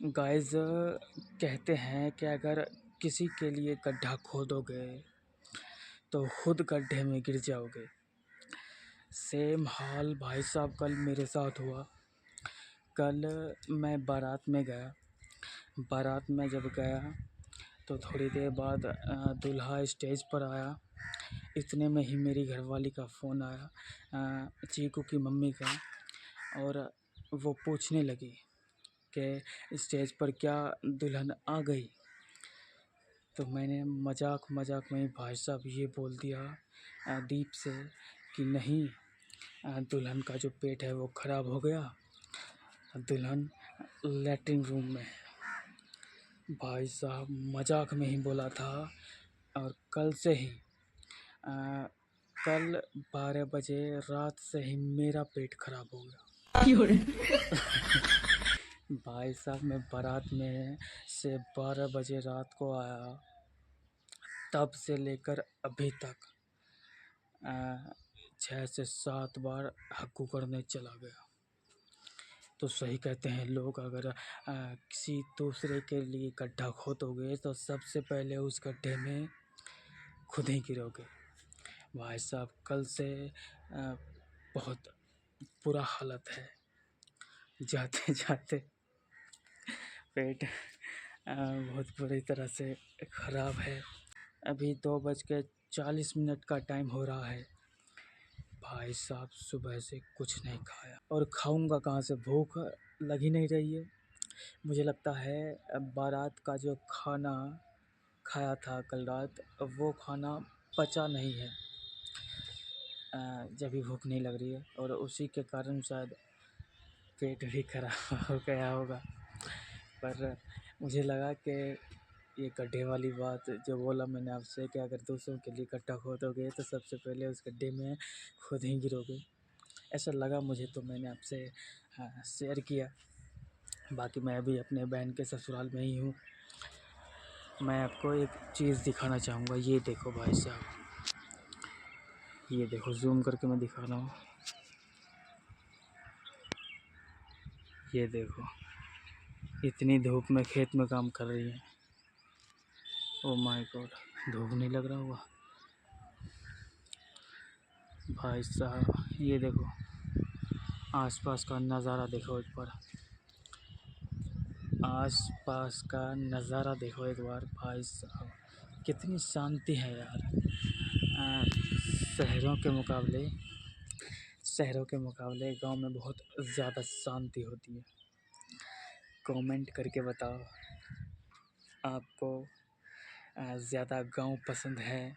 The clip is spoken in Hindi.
गाइस, कहते हैं कि अगर किसी के लिए गड्ढा खोदोगे तो खुद गड्ढे में गिर जाओगे। सेम हाल भाई साहब कल मेरे साथ हुआ। कल मैं बारात में गया। बारात में जब गया तो थोड़ी देर बाद दूल्हा स्टेज पर आया। इतने में ही मेरी घरवाली का फ़ोन आया, चीकू की मम्मी का, और वो पूछने लगी कि स्टेज पर क्या दुल्हन आ गई। तो मैंने मजाक मजाक में भाई साहब ये बोल दिया दीप से कि नहीं, दुल्हन का जो पेट है वो ख़राब हो गया, दुल्हन लैट्रिन रूम में है। भाई साहब मजाक में ही बोला था, और कल से ही कल 12 बजे रात से ही मेरा पेट ख़राब हो गया। भाई साहब मैं बारात में से 12 बजे रात को आया, तब से लेकर अभी तक 6 से 7 बार हग्गू करने चला गया। तो सही कहते हैं लोग, अगर किसी दूसरे के लिए गड्ढा खोदोगे तो सबसे पहले उस गड्ढे में खुद ही गिरोगे। भाई साहब कल से बहुत बुरा हालत है, जाते जाते पेट बहुत बुरी तरह से ख़राब है। अभी 2:40 का टाइम हो रहा है। भाई साहब सुबह से कुछ नहीं खाया, और खाऊंगा कहाँ से, भूख लग ही नहीं रही है। मुझे लगता है बारात का जो खाना खाया था कल रात, वो खाना पचा नहीं है, जब भी भूख नहीं लग रही है, और उसी के कारण शायद पेट भी खराब हो गया होगा। पर मुझे लगा कि ये गड्ढे वाली बात जो बोला मैंने आपसे कि अगर दूसरों के लिए गड्ढा खोदोगे तो सबसे पहले उस गड्ढे में खुद ही गिरोगे, ऐसा लगा मुझे, तो मैंने आपसे शेयर किया। बाकी मैं अभी अपने बहन के ससुराल में ही हूँ। मैं आपको एक चीज़ दिखाना चाहूँगा। ये देखो भाई साहब, ये देखो, जूम करके मैं दिखा रहा हूँ। ये देखो, इतनी धूप में खेत में काम कर रही है। ओ माय गॉड, धूप नहीं लग रहा हुआ भाई साहब। ये देखो आसपास का नज़ारा, देखो एक बार आसपास का नज़ारा देखो एक बार। भाई साहब कितनी शांति है यार। शहरों के मुकाबले गांव में बहुत ज़्यादा शांति होती है। कमेंट करके बताओ, आपको ज़्यादा गांव पसंद है